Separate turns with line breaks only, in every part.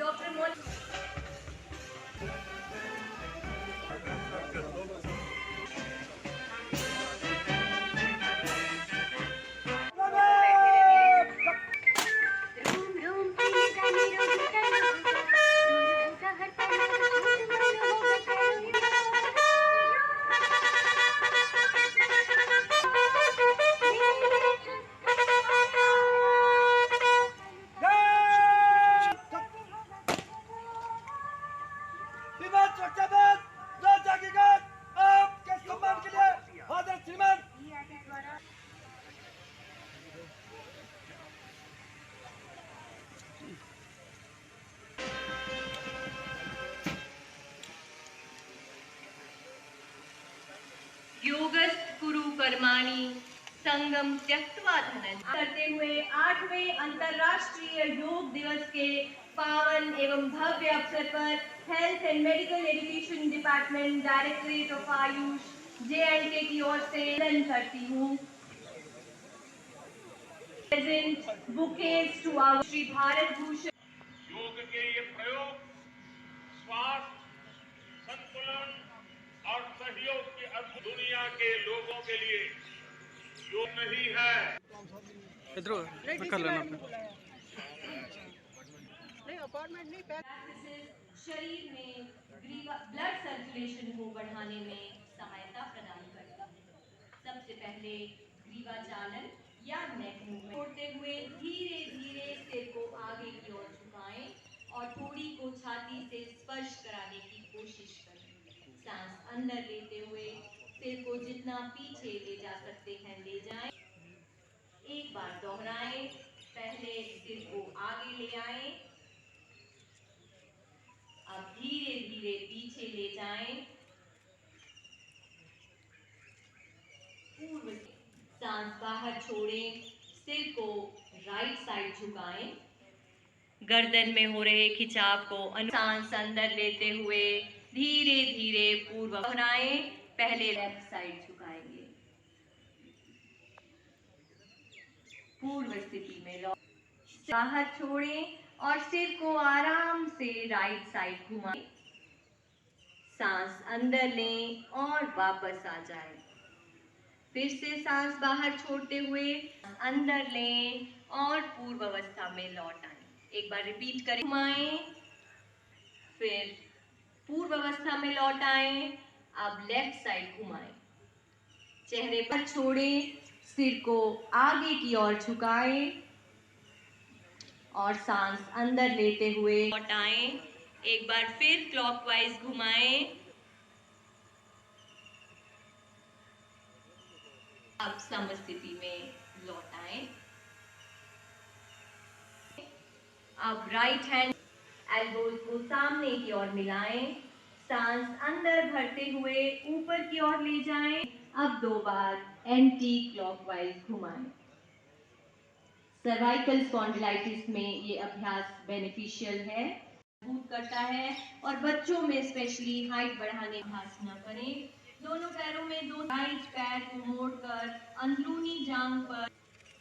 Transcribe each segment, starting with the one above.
Doctor मोल
आपके सम्मान के लिए हाजिर श्रीमान।
योगस्थ कुरु कर्माणि संगम त्यक्त्वा धनंजय करते हुए 8वें अंतर्राष्ट्रीय योग दिवस के पावन एवं भव्य अवसर पर health and medical education department directorate of Ayush J&K की ओर से आवेदन करती हूँ। Present bouquets to our Shri Bharat Bhushan.
योग के ये प्रयोग स्वास्थ्य, संतुलन और सहयोग की अद्भुत दुनिया के लोगों के लिए योग नहीं है।
शरीर में ब्लड सर्कुलेशन को बढ़ाने में सहायता प्रदान करती है। सबसे पहले ग्रीवा चालन या नेक मूवमेंट छोड़ते हुए धीरे धीरे सिर को आगे की ओर झुकाएं और थोड़ी को छाती से स्पर्श कराने की कोशिश करें। सांस अंदर लेते हुए सिर को जितना पीछे ले जा सकते हैं ले जाएं। एक बार दोहराएं। पहले सिर को आगे ले आएं, अब धीरे धीरे पीछे ले जाएं। पूर्व सांस बाहर छोड़ें, सिर को राइट साइड झुकाएं, गर्दन में हो रहे खिंचाव को सांस अंदर लेते हुए धीरे धीरे पूर्व बनाएं। पहले लेफ्ट साइड झुकाएंगे, पूर्व स्थिति में बाहर छोड़ें और सिर को आराम से राइट साइड घुमाएं। सांस अंदर लें और वापस आ जाएं। फिर से सांस बाहर छोड़ते हुए अंदर लें और पूर्व अवस्था में लौट आएं। एक बार रिपीट करें, घुमाएं, फिर पूर्व अवस्था में लौट आएं। अब लेफ्ट साइड घुमाएं, चेहरे पर छोड़ें, सिर को आगे की ओर झुकाएं और सांस अंदर लेते हुए लौट आएं। एक बार फिर क्लॉकवाइज घुमाएं। अब समस्थिति में लौट आएं। अब राइट हैंड एल्बोज को सामने की ओर मिलाएं। सांस अंदर भरते हुए ऊपर की ओर ले जाएं। अब 2 बार एंटी क्लॉकवाइज घुमाएं। सर्वाइकल स्पॉन्डिलाइटिस में ये अभ्यास बेनिफिशियल है, मजबूत करता है और बच्चों में स्पेशली हाइट बढ़ाने का अभ्यास न करें। दोनों पैरों में दो राइट पैर को मोड़कर अंदरूनी जांघ पर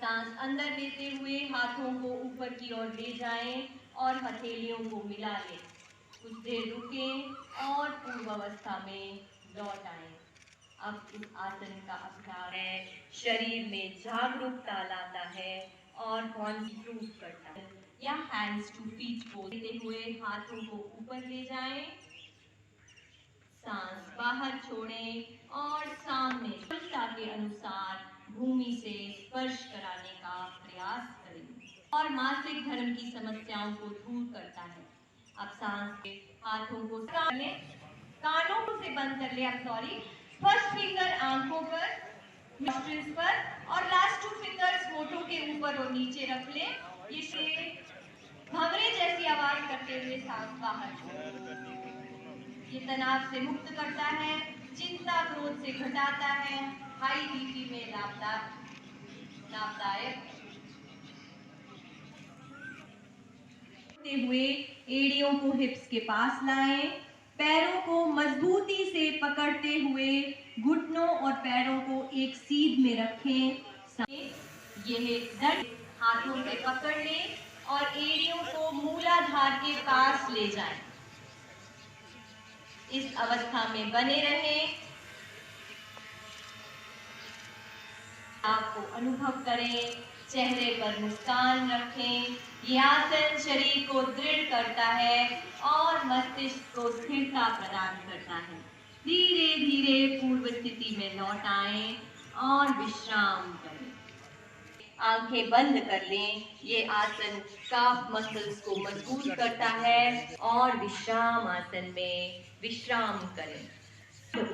सांस अंदर लेते हुए हाथों को ऊपर की ओर ले जाएं और हथेलियों को मिला लें। कुछ देर रुकें और पूर्व अवस्था में लौट आएं। अब इस आसन का अभ्यास है, शरीर में जागरूकता लाता है और कॉन्स्टिट्यूट करता है। या हैंड्स टू फीट पोज लेते हुए हाथों को ऊपर ले जाएं, सांस बाहर छोड़ें और सामने स्पर्शता के अनुसार भूमि से स्पर्श कराने का प्रयास करें और मासिक धर्म की समस्याओं को दूर करता है। अब सांस के हाथों को कानों से बंद कर ले। सॉरी, फर्स्ट फिंगर आंखों पर, नॉस्ट्रिल्स पर और लास्ट 2 फिंगर्स होठों के ऊपर और नीचे रख ले। ये भंवरे जैसी आवाज करते हुए सांस बाहर छोड़ें। ये तनाव से मुक्त करता है, चिंता क्रोध से घटाता है, हाई बीपी में लाभदायक हुए एड़ियों को हिप्स के पास लाएं, पैरों को मजबूती से पकड़ते हुए घुटनों और पैरों को एक सीध में रखें। यह दंड हाथों से पकड़ लें और एड़ियों को मूलाधार के पास ले जाएं। इस अवस्था में बने रहें। आपको अनुभव करें, चेहरे पर मुस्कान रखें। ये आसन शरीर को दृढ़ करता है और मस्तिष्क को स्थिरता प्रदान करता है। धीरे धीरे पूर्व स्थिति में लौट आएं और विश्राम करें। आंखें बंद कर लें। ये आसन काफ मसल्स को मजबूत करता है और विश्राम आसन में विश्राम करें।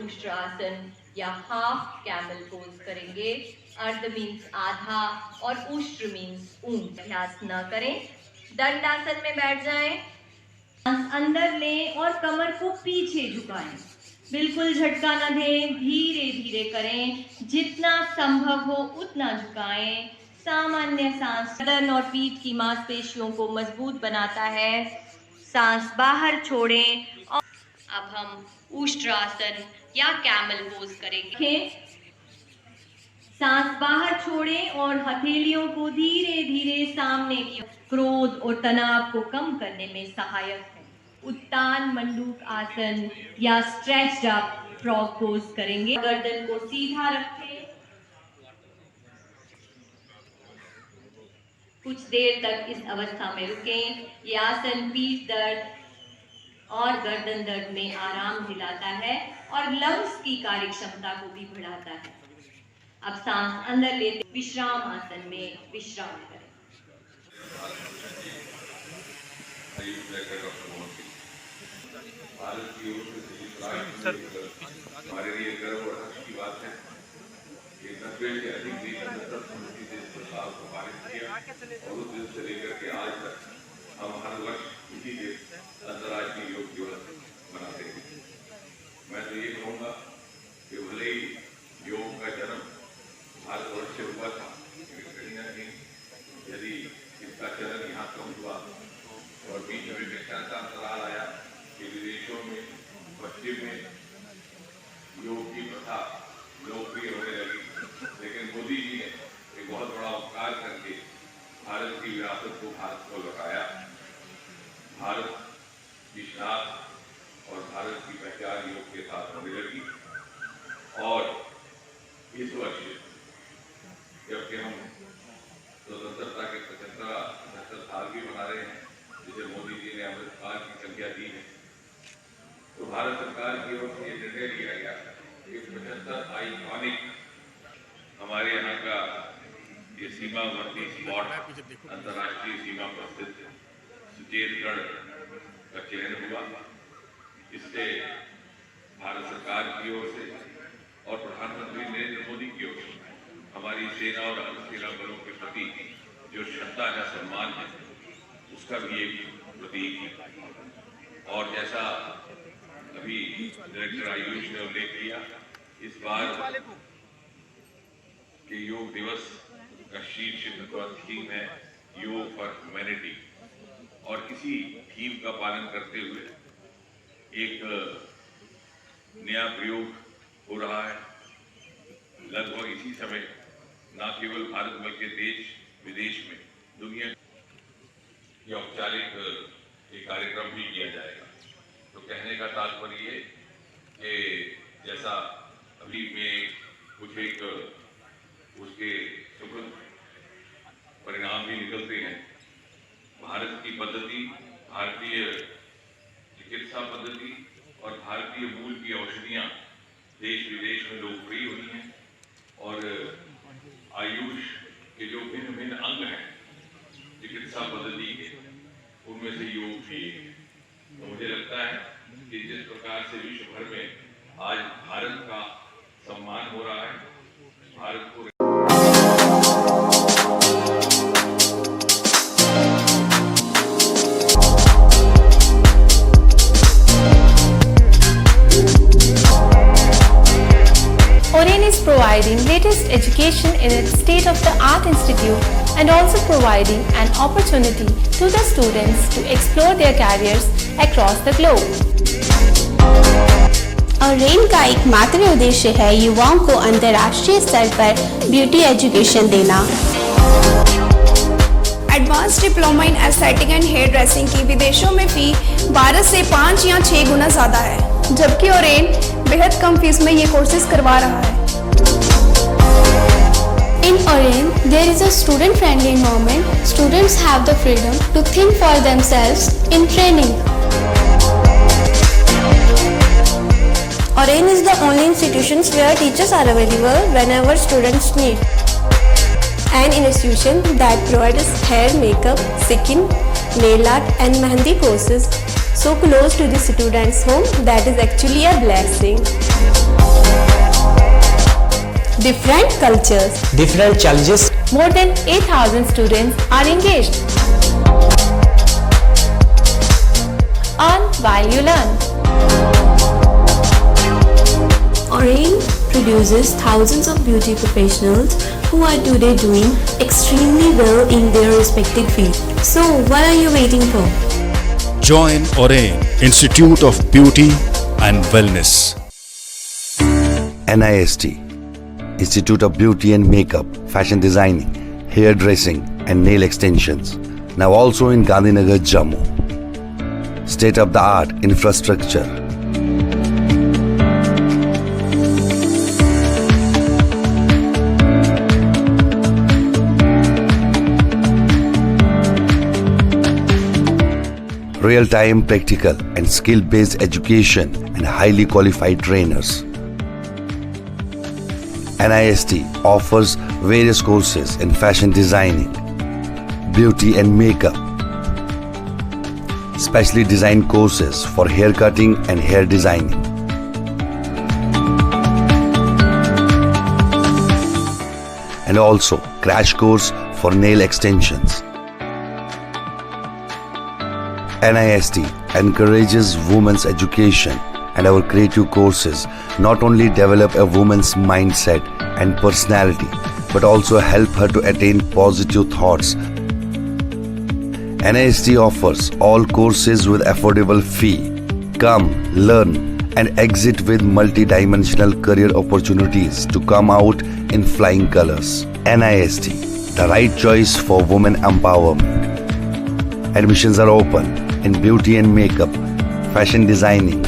उष्ट्रासन या हाफ कैमल पोज करेंगे। अर्ध मीन्स आधा और उष्ट्र मीन्स ऊंट। अभ्यास न करें। दंडासन में बैठ जाएं। सांस अंदर लें और कमर को पीछे झुकाएं। बिल्कुल झटका न दें, धीरे धीरे करें। जितना संभव हो उतना झुकाएं। सामान्य सांस गर्दन और पीठ की मांसपेशियों को मजबूत बनाता है। सांस बाहर छोड़ें और अब हम उष्ट्रासन या कैमल पोज करेंगे। सांस बाहर छोड़ें और हथेलियों को धीरे धीरे सामने की। क्रोध और तनाव को कम करने में सहायक है। उत्तान मंडूक आसन या स्ट्रेच्ड अप फ्रॉग पोज करेंगे। गर्दन को सीधा रखें। कुछ देर तक इस अवस्था में रुकें। ये आसन पीठ दर्द और गर्दन दर्द में आराम दिलाता है और लंग्स की कार्यक्षमता को भी बढ़ाता है। अब सांस अंदर लेते विश्राम आसन में विश्राम करें।
भारत की ओर से हमारे लिए गर्व और हर्ष की बात है कि 90 से अधिक देश समिति ने इस प्रस्ताव को पारित किया और उस दिन से लेकर के आज तक हम हर वर्ष इसी दिन अंतर्राष्ट्रीय योग दिवस मनाते हैं। मैं तो ये कहूँगा कि भले ही योग का जन्म भारतवर्ष से हुआ था, लेकिन कहीं ना कहीं यदि इसका चलन यहाँ कम हुआ और बीच में विज्ञान का अंतराल आया कि विदेशों में पश्चिम में योग की प्रथा लोकप्रिय होने लगी, लेकिन मोदी जी ने एक बहुत बड़ा उपकार करके भारत की विरासत को भारत को लौटाया। भारत की शनाख्त और भारत की पहचान योग के साथ होने लगी और इस वर्ष जबकि हम स्वतंत्रता के 75 साल भी मना रहे हैं, जिसे मोदी जी ने अमृतकाल की संख्या दी है, तो भारत सरकार की ओर से निर्णय लिया गया कि 75 आइकॉनिक हमारे यहाँ का ये सीमावर्ती स्पॉट अंतर्राष्ट्रीय सीमा पर स्थित सुचेतगढ़ का चयन हुआ। इससे भारत सरकार की ओर से और प्रधानमंत्री नरेंद्र मोदी की ओर से हमारी सेना और अर्धसेना बलों के प्रति जो श्रद्धा है, सम्मान है, उसका भी एक प्रतीक है। और जैसा अभी डायरेक्टर आयुष ने उल्लेख किया, इस बार के योग दिवस का शीर्ष थीम है योग फॉर ह्यूमैनिटी और इसी थीम का पालन करते हुए एक नया प्रयोग हो रहा है। लगभग इसी समय न केवल भारत बल्कि देश विदेश में दुनिया ये औपचारिक एक कार्यक्रम भी किया जाएगा। तो कहने का तात्पर्य ये कि जैसा अभी में कुछ एक उसके सुखद परिणाम भी निकलते हैं। भारत की पद्धति, भारतीय चिकित्सा पद्धति और भारतीय मूल की औषधियाँ देश विदेश में लोकप्रिय हुई हैं और आयुष के जो भिन्न भिन्न अंग हैं चिकित्सा पद्धति के, उनमें से योग भी है। तो मुझे लगता है कि जिस प्रकार से विश्व भर में आज भारत का सम्मान हो रहा है, भारत को
Oren is providing latest education in its state-of-the-art institute and also providing an opportunity to the students to explore their careers across the globe.
Orane का एकमात्र उद्देश्य है युवाओं को अंतर्राष्ट्रीय स्तर पर ब्यूटी एजुकेशन देना।
Advance diploma in aesthetic and hair dressing की विदेशों में फ़ी भारत से 5 या 6 गुना ज़्यादा है, जबकि ओरेन बेहद कम फीस में ये कोर्सेज करवा रहा है।
In Oren, there is a student-friendly environment. Students have the freedom to think for themselves in training.
Oren is the only institution where teachers are available whenever students need. An institution that provides hair, makeup, skin, nail art and mehendi courses so close to the students' home that is actually a blessing. Different cultures,
different challenges.
More than 8,000 students are engaged. Earn while you learn.
Oren produces thousands of beauty professionals who are today doing extremely well in their respective fields. So what are you waiting for?
Join Oren Institute of Beauty and Wellness.
NIST Institute of Beauty and Makeup, Fashion Designing, Hair Dressing and Nail Extensions. Now also in Gandhinagar, Jammu. State-of-the-art infrastructure. Real-time practical and skill-based education and highly qualified trainers. NIST offers various courses in fashion designing, beauty and makeup, specially designed courses for hair cutting and hair designing. And also crash course for nail extensions. NIST encourages women's education, and our creative courses not only develop a woman's mindset and personality, but also help her to attain positive thoughts. NIST offers all courses with affordable fee. Come, learn, and exit with multi-dimensional career opportunities to come out in flying colors. NIST, the right choice for women empowerment. Admissions are open in beauty and makeup, fashion designing,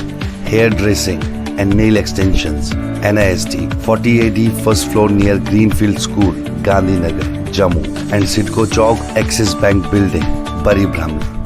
hair dressing and nail extensions. NIST 40AD first floor near Greenfield School, Gandhinagar, Jammu, and Sidco Chowk Axis Bank Building, Bari Brahmana.